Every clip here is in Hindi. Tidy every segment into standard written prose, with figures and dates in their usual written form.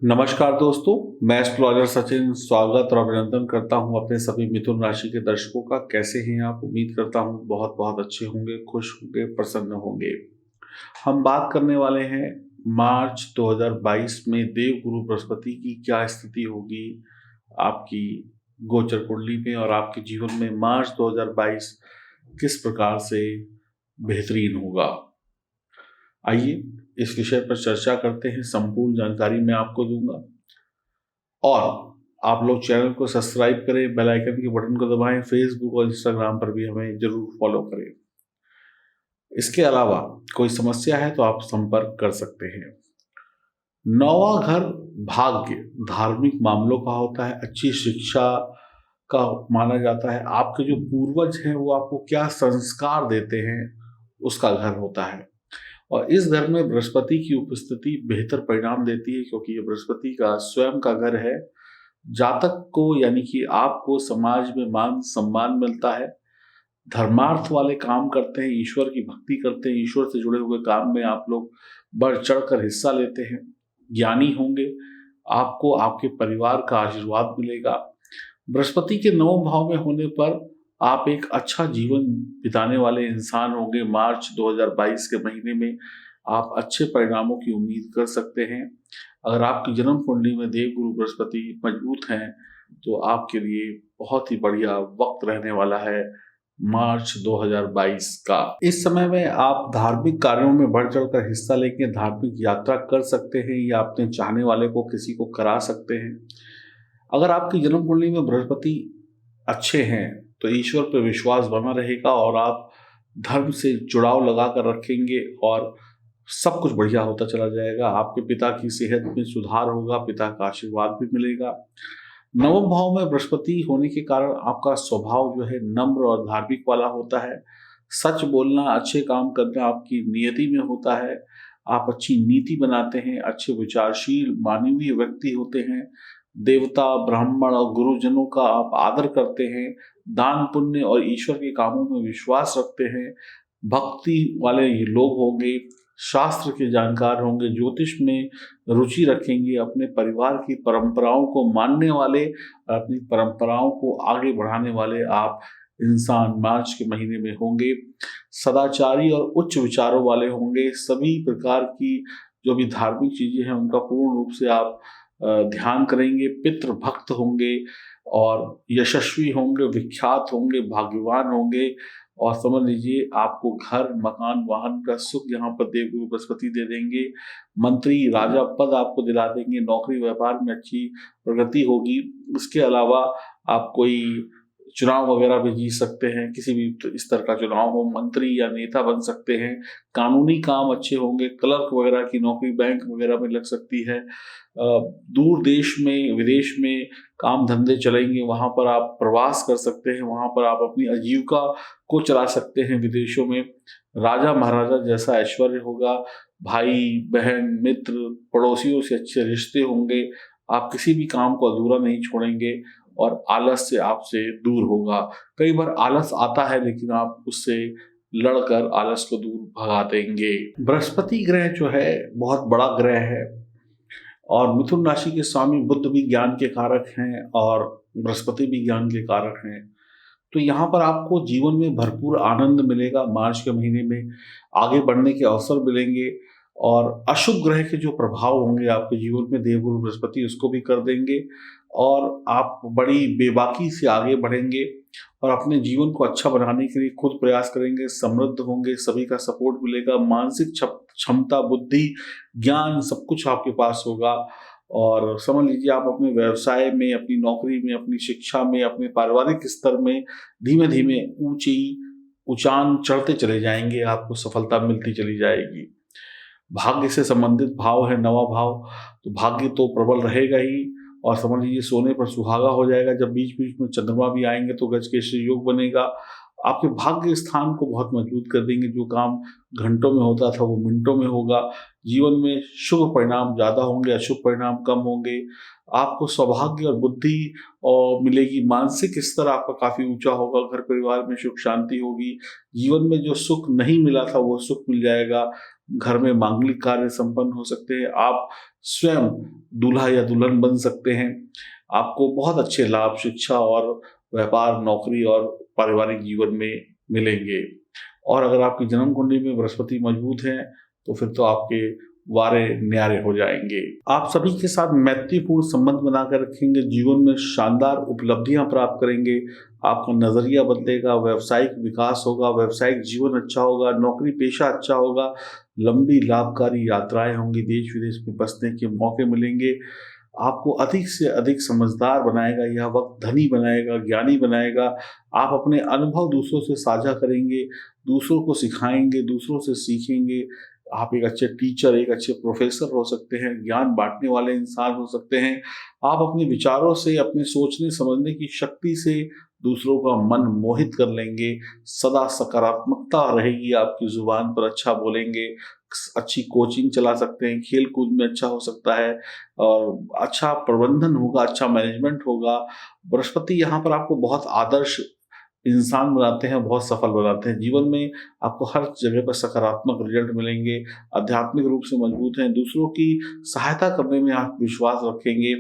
नमस्कार दोस्तों, मैं एस्ट्रोलॉजर सचिन स्वागत और अभिनंदन करता हूं अपने सभी मिथुन राशि के दर्शकों का। कैसे हैं आप? उम्मीद करता हूं बहुत बहुत अच्छे होंगे, खुश होंगे, प्रसन्न होंगे। हम बात करने वाले हैं मार्च 2022 में देवगुरु बृहस्पति की क्या स्थिति होगी आपकी गोचर कुंडली में, और आपके जीवन में मार्च 2022 किस प्रकार से बेहतरीन होगा। आइए इस विषय पर चर्चा करते हैं। संपूर्ण जानकारी मैं आपको दूंगा और आप लोग चैनल को सब्सक्राइब करें, बेल आइकन के बटन को दबाएं, फेसबुक और इंस्टाग्राम पर भी हमें जरूर फॉलो करें। इसके अलावा कोई समस्या है तो आप संपर्क कर सकते हैं। नौवां घर भाग्य धार्मिक मामलों का होता है, अच्छी शिक्षा का माना जाता है। आपके जो पूर्वज हैं वो आपको क्या संस्कार देते हैं उसका घर होता है, और इस घर में बृहस्पति की उपस्थिति बेहतर परिणाम देती है, क्योंकि ये बृहस्पति का स्वयं का घर है। जातक को यानी कि आपको समाज में मान सम्मान मिलता है, धर्मार्थ वाले काम करते हैं, ईश्वर की भक्ति करते हैं, ईश्वर से जुड़े हुए काम में आप लोग बढ़ चढ़कर हिस्सा लेते हैं, ज्ञानी होंगे, आपको आपके परिवार का आशीर्वाद मिलेगा। बृहस्पति के 9 भाव में होने पर आप एक अच्छा जीवन बिताने वाले इंसान होंगे। मार्च 2022 के महीने में आप अच्छे परिणामों की उम्मीद कर सकते हैं। अगर आपकी जन्म कुंडली में देवगुरु बृहस्पति मजबूत हैं तो आपके लिए बहुत ही बढ़िया वक्त रहने वाला है मार्च 2022 का। इस समय में आप धार्मिक कार्यों में बढ़ चढ़कर हिस्सा लेके धार्मिक यात्रा कर सकते हैं या अपने चाहने वाले को किसी को करा सकते हैं। अगर आपकी जन्म कुंडली में बृहस्पति अच्छे हैं तो ईश्वर पर विश्वास बना रहेगा और आप धर्म से जुड़ाव लगा कर रखेंगे और सब कुछ बढ़िया होता चला जाएगा। आपके पिता की सेहत में सुधार होगा, पिता का आशीर्वाद भी मिलेगा। नवम भाव में बृहस्पति होने के कारण आपका स्वभाव जो है नम्र और धार्मिक वाला होता है। सच बोलना, अच्छे काम करना आपकी नियति में होता है। आप अच्छी नीति बनाते हैं, अच्छे विचारशील मानवीय व्यक्ति होते हैं। देवता, ब्राह्मण और गुरुजनों का आप आदर करते हैं, दान पुण्य और ईश्वर के कामों में विश्वास रखते हैं, भक्ति वाले ये लोग होंगे, शास्त्र के जानकार होंगे, ज्योतिष में रुचि रखेंगे, अपने परिवार की परंपराओं को मानने वाले और अपनी परंपराओं को आगे बढ़ाने वाले आप इंसान मार्च के महीने में होंगे। सदाचारी और उच्च विचारों वाले होंगे। सभी प्रकार की जो भी धार्मिक चीजें हैं उनका पूर्ण रूप से आप ध्यान करेंगे। पितृ भक्त होंगे और यशस्वी होंगे, विख्यात होंगे, भाग्यवान होंगे, और समझ लीजिए आपको घर, मकान, वाहन का सुख यहाँ पर देवगुरु बृहस्पति दे देंगे। मंत्री, राजा पद आपको दिला देंगे। नौकरी व्यापार में अच्छी प्रगति होगी। इसके अलावा आप कोई चुनाव वगैरह भी जीत सकते हैं, किसी भी स्तर का चुनाव हो, मंत्री या नेता बन सकते हैं। कानूनी काम अच्छे होंगे, क्लर्क वगैरह की नौकरी बैंक वगैरह में लग सकती है। दूर देश में, विदेश में काम धंधे चलेंगे, वहां पर आप प्रवास कर सकते हैं, वहां पर आप अपनी आजीविका को चला सकते हैं विदेशों में। राजा महाराजा जैसा ऐश्वर्य होगा। भाई बहन, मित्र, पड़ोसियों से अच्छे रिश्ते होंगे। आप किसी भी काम को अधूरा नहीं छोड़ेंगे और आलस से आपसे दूर होगा। कई बार आलस आता है लेकिन आप उससे लड़कर आलस को दूर भगा देंगे। बृहस्पति ग्रह जो है बहुत बड़ा ग्रह है और मिथुन राशि के स्वामी बुध भी ज्ञान के कारक हैं और बृहस्पति भी ज्ञान के कारक हैं। तो यहाँ पर आपको जीवन में भरपूर आनंद मिलेगा। मार्च के महीने में आगे बढ़ने के अवसर मिलेंगे और अशुभ ग्रह के जो प्रभाव होंगे आपके जीवन में देवगुरु बृहस्पति उसको भी कर देंगे और आप बड़ी बेबाकी से आगे बढ़ेंगे और अपने जीवन को अच्छा बनाने के लिए खुद प्रयास करेंगे। समृद्ध होंगे, सभी का सपोर्ट मिलेगा। मानसिक क्षमता, बुद्धि, ज्ञान सब कुछ आपके पास होगा और समझ लीजिए आप अपने व्यवसाय में, अपनी नौकरी में, अपनी शिक्षा में, अपने पारिवारिक स्तर में धीमे धीमे ऊंचान चढ़ते चले जाएंगे। आपको सफलता मिलती चली जाएगी। भाग्य से संबंधित भाव है 9वां भाव, तो भाग्य तो प्रबल रहेगा ही और समझ लीजिए सोने पर सुहागा हो जाएगा। जब बीच बीच में चंद्रमा भी आएंगे तो गजकेसरी योग बनेगा। आपके भाग्य स्थान को बहुत मजबूत कर देंगे। जो काम घंटों में होता था वो मिनटों में होगा। जीवन में शुभ परिणाम ज्यादा होंगे, अशुभ परिणाम कम होंगे। आपको सौभाग्य और बुद्धि और मिलेगी। मानसिक स्तर आपका काफी ऊंचा होगा। घर परिवार में सुख शांति होगी। जीवन में जो सुख नहीं मिला था वो सुख मिल जाएगा। घर में मांगलिक कार्य संपन्न हो सकते हैं। आप स्वयं दूल्हा या दुल्हन बन सकते हैं। आपको बहुत अच्छे लाभ शिक्षा और व्यापार, नौकरी और पारिवारिक जीवन में मिलेंगे। और अगर आपकी जन्म कुंडली में बृहस्पति मजबूत है तो फिर तो आपके वारे न्यारे हो जाएंगे। आप सभी के साथ मैत्रीपूर्ण संबंध बनाकर रखेंगे, जीवन में शानदार उपलब्धियां प्राप्त करेंगे, आपका नजरिया बदलेगा, व्यावसायिक विकास होगा, व्यावसायिक जीवन अच्छा होगा, नौकरी पेशा अच्छा होगा, लंबी लाभकारी यात्राएं होंगी, देश विदेश में बसने के मौके मिलेंगे। आपको अधिक से अधिक समझदार बनाएगा, यह वक्त धनी बनाएगा, ज्ञानी बनाएगा। आप अपने अनुभव दूसरों से साझा करेंगे, दूसरों को सिखाएंगे, दूसरों से सीखेंगे। आप एक अच्छे टीचर, एक अच्छे प्रोफेसर हो सकते हैं, ज्ञान बांटने वाले इंसान हो सकते हैं। आप अपने विचारों से, अपने सोचने समझने की शक्ति से दूसरों का मन मोहित कर लेंगे। सदा सकारात्मकता रहेगी आपकी जुबान पर, अच्छा बोलेंगे, अच्छी कोचिंग चला सकते हैं, खेल कूद में अच्छा हो सकता है और अच्छा प्रबंधन होगा, अच्छा मैनेजमेंट होगा। बृहस्पति यहाँ पर आपको बहुत आदर्श इंसान बनाते हैं, बहुत सफल बनाते हैं। जीवन में आपको हर जगह पर सकारात्मक रिजल्ट मिलेंगे, आध्यात्मिक रूप से मजबूत हैं, दूसरों की सहायता करने में आप विश्वास रखेंगे,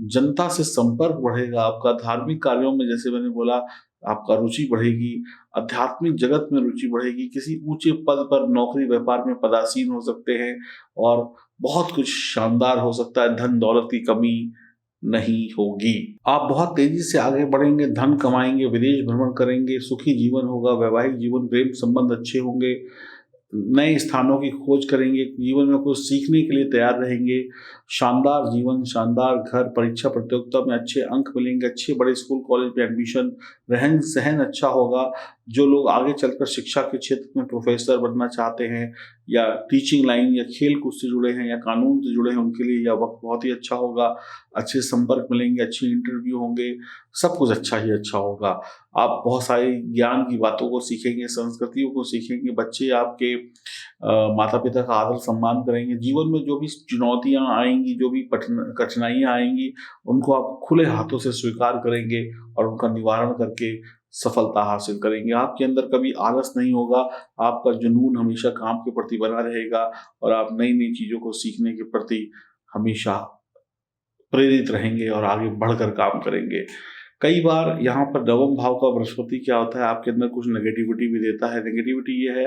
जनता से संपर्क बढ़ेगा आपका, धार्मिक कार्यों में जैसे मैंने बोला आपका रुचि बढ़ेगी, आध्यात्मिक जगत में रुचि बढ़ेगी, किसी ऊंचे पद पर नौकरी व्यापार में पदासीन हो सकते हैं और बहुत कुछ शानदार हो सकता है, धन दौलत की कमी नहीं होगी। आप बहुत तेजी से आगे बढ़ेंगे, धन कमाएंगे, विदेश भ्रमण करेंगे, सुखी जीवन होगा, वैवाहिक जीवन, प्रेम संबंध अच्छे होंगे, नए स्थानों की खोज करेंगे, जीवन में कुछ सीखने के लिए तैयार रहेंगे, शानदार जीवन, शानदार घर, परीक्षा प्रतियोगिता में अच्छे अंक मिलेंगे, अच्छे बड़े स्कूल कॉलेज में एडमिशन, रहन सहन अच्छा होगा। जो लोग आगे चलकर शिक्षा के क्षेत्र में प्रोफेसर बनना चाहते हैं या टीचिंग लाइन या खेल कूद से जुड़े हैं या कानून से जुड़े हैं, उनके लिए यह वक्त बहुत ही अच्छा होगा। अच्छे संपर्क मिलेंगे, अच्छे इंटरव्यू होंगे, सब कुछ अच्छा ही अच्छा होगा। आप बहुत सारी ज्ञान की बातों को सीखेंगे, संस्कृतियों को सीखेंगे, बच्चे आपके माता पिता का आदर सम्मान करेंगे। जीवन में जो भी चुनौतियां आएंगी, जो भी कठिनाइयां आएंगी, उनको आप खुले हाथों से स्वीकार करेंगे और उनका निवारण करके सफलता हासिल करेंगे। आपके अंदर कभी आलस नहीं होगा, आपका जुनून हमेशा काम के प्रति बना रहेगा और आप नई नई चीजों को सीखने के प्रति हमेशा प्रेरित रहेंगे और आगे बढ़कर काम करेंगे। कई बार यहाँ पर नवम भाव का बृहस्पति क्या होता है, आपके अंदर कुछ नेगेटिविटी भी देता है। नेगेटिविटी ये है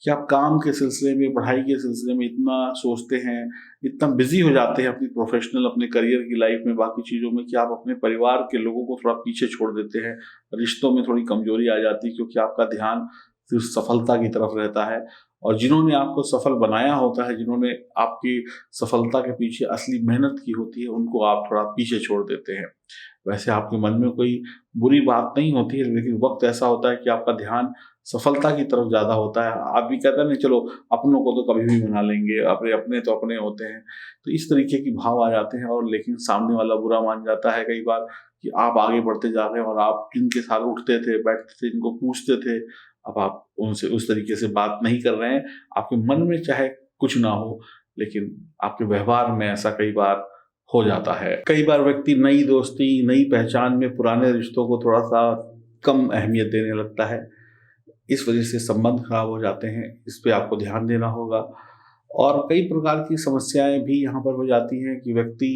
कि आप काम के सिलसिले में, पढ़ाई के सिलसिले में इतना सोचते हैं, इतना बिजी हो जाते हैं अपनी प्रोफेशनल, अपने करियर की लाइफ में, बाकी चीज़ों में, कि आप अपने परिवार के लोगों को थोड़ा पीछे छोड़ देते हैं। रिश्तों में थोड़ी कमजोरी आ जाती है क्योंकि आपका ध्यान सिर्फ सफलता की तरफ रहता है और जिन्होंने आपको सफल बनाया होता है, जिन्होंने आपकी सफलता के पीछे असली मेहनत की होती है, उनको आप थोड़ा पीछे छोड़ देते हैं। वैसे आपके मन में कोई बुरी बात नहीं होती है, लेकिन वक्त ऐसा होता है कि आपका ध्यान सफलता की तरफ ज़्यादा होता है। आप भी कहते हैं नहीं चलो अपनों को तो कभी भी मना लेंगे, अपने अपने तो अपने होते हैं, तो इस तरीके की भाव आ जाते हैं। और लेकिन सामने वाला बुरा मान जाता है कई बार कि आप आगे बढ़ते जा रहे हैं और आप जिनके साथ उठते थे, बैठते थे, जिनको पूछते थे, अब आप उनसे उस तरीके से बात नहीं कर रहे हैं। आपके मन में चाहे कुछ ना हो, लेकिन आपके व्यवहार में ऐसा कई बार हो जाता है। कई बार व्यक्ति नई दोस्ती, नई पहचान में पुराने रिश्तों को थोड़ा सा कम अहमियत देने लगता है, इस वजह से संबंध खराब हो जाते हैं। इस पे आपको ध्यान देना होगा। और कई प्रकार की समस्याएं भी यहाँ पर हो जाती हैं कि व्यक्ति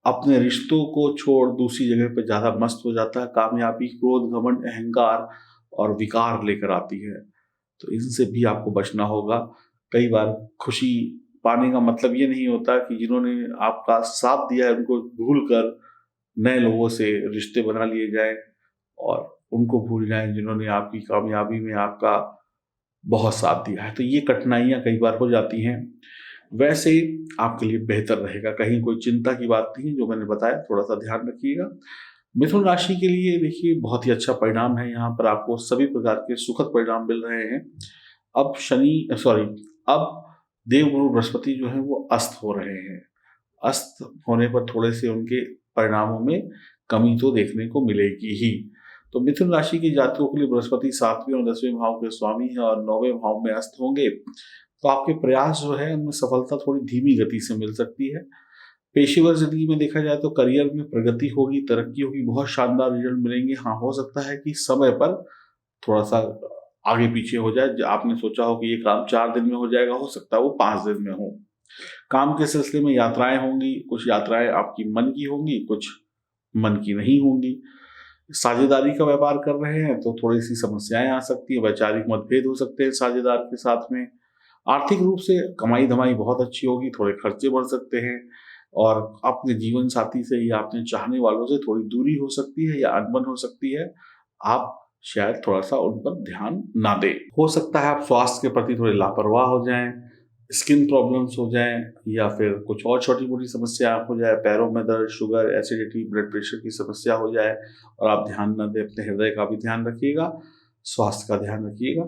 अपने रिश्तों को छोड़ दूसरी जगह पर ज़्यादा मस्त हो जाता है। कामयाबी क्रोध, घमंड, अहंकार और विकार लेकर आती है, तो इनसे भी आपको बचना होगा। कई बार खुशी पाने का मतलब ये नहीं होता कि जिन्होंने आपका साथ दिया है उनको भूल कर नए लोगों से रिश्ते बना लिए जाएं और उनको भूल जाएं जिन्होंने आपकी कामयाबी में आपका बहुत साथ दिया है। तो ये कठिनाइयां कई बार हो जाती हैं। वैसे आपके लिए बेहतर रहेगा, कहीं कोई चिंता की बात नहीं है। जो मैंने बताया थोड़ा सा ध्यान रखिएगा। मिथुन राशि के लिए देखिए बहुत ही अच्छा परिणाम है, यहाँ पर आपको सभी प्रकार के सुखद परिणाम मिल रहे हैं। अब देवगुरु बृहस्पति जो है वो अस्त हो रहे हैं। अस्त होने पर थोड़े से उनके परिणामों में कमी तो देखने को मिलेगी ही। तो मिथुन राशि के जातकों के लिए बृहस्पति 7वें और 10वें भाव के स्वामी है और 9वें भाव में अस्त होंगे, तो आपके प्रयास जो है उनमें सफलता थोड़ी धीमी गति से मिल सकती है। पेशेवर जिंदगी में देखा जाए तो करियर में प्रगति होगी, तरक्की होगी, बहुत शानदार रिजल्ट मिलेंगे। हाँ, हो सकता है कि समय पर थोड़ा सा आगे पीछे हो जाए। आपने सोचा हो कि ये काम 4 दिन में हो जाएगा, हो सकता है वो 5 दिन में हो। काम के सिलसिले में यात्राएं होंगी, कुछ यात्राएं आपकी मन की होंगी, कुछ मन की नहीं होंगी। साझेदारी का व्यापार कर रहे हैं तो थोड़ी सी समस्याएं आ सकती है, वैचारिक मतभेद हो सकते हैं साझेदार के साथ में। आर्थिक रूप से कमाई धमाई बहुत अच्छी होगी, थोड़े खर्चे बढ़ सकते हैं और अपने जीवन साथी से या अपने चाहने वालों से थोड़ी दूरी हो सकती है या अनबन हो सकती है। आप शायद थोड़ा सा उन पर ध्यान ना दें। हो सकता है आप स्वास्थ्य के प्रति थोड़े लापरवाह हो जाएं, स्किन प्रॉब्लम्स हो जाएं या फिर कुछ और छोटी मोटी समस्या हो जाए, पैरों में दर्द, शुगर, एसिडिटी, ब्लड प्रेशर की समस्या हो जाए और आप ध्यान न दें। अपने हृदय का भी ध्यान रखिएगा, स्वास्थ्य का ध्यान रखिएगा।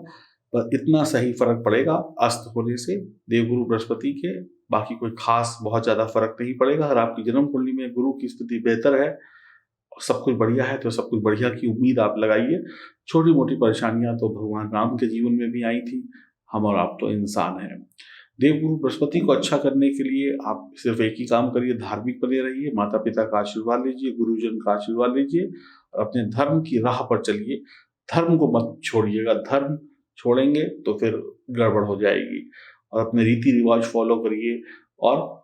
पर इतना सही फर्क पड़ेगा अस्त होने से देवगुरु बृहस्पति के, बाकी कोई खास बहुत ज्यादा फर्क नहीं पड़ेगा। अगर आपकी जन्म कुंडली में गुरु की स्थिति बेहतर है, सब कुछ बढ़िया है, तो सब कुछ बढ़िया की उम्मीद आप लगाइए। छोटी मोटी परेशानियां तो भगवान राम के जीवन में भी आई थी, हम और आप तो इंसान हैं। देवगुरु बृहस्पति को अच्छा करने के लिए आप सिर्फ एक ही काम करिए, धार्मिक बने रहिए, माता पिता का आशीर्वाद लीजिए, गुरुजन का आशीर्वाद लीजिए और अपने धर्म की राह पर चलिए। धर्म को मत छोड़िएगा, धर्म छोड़ेंगे तो फिर गड़बड़ हो जाएगी। और अपने रीति रिवाज फॉलो करिए और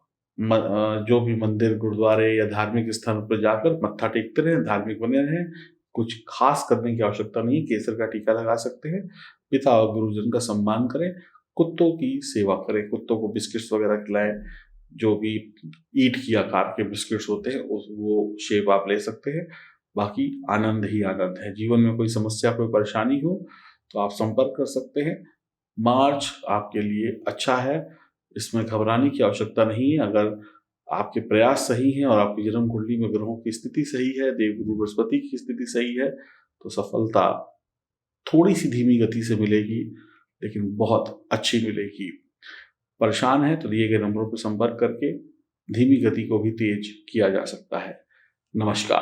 जो भी मंदिर, गुरुद्वारे या धार्मिक स्थान पर जाकर मत्था टेकते रहें, धार्मिक बने रहें। कुछ खास करने की आवश्यकता नहीं है, केसर का टीका लगा सकते हैं। पिता और गुरुजन का सम्मान करें, कुत्तों की सेवा करें, कुत्तों को बिस्किट्स वगैरह खिलाएं, जो भी ईंट की आकार के बिस्किट्स होते हैं वो शेप आप ले सकते हैं। बाकी आनंद ही आनंद है। जीवन में कोई समस्या, कोई परेशानी हो तो आप संपर्क कर सकते हैं। मार्च आपके लिए अच्छा है, इसमें घबराने की आवश्यकता नहीं है। अगर आपके प्रयास सही हैं और आपकी जन्म कुंडली में ग्रहों की स्थिति सही है, देवगुरु बृहस्पति की स्थिति सही है, तो सफलता थोड़ी सी धीमी गति से मिलेगी, लेकिन बहुत अच्छी मिलेगी। परेशान है तो दिए गए नंबरों पर संपर्क करके धीमी गति को भी तेज किया जा सकता है। नमस्कार।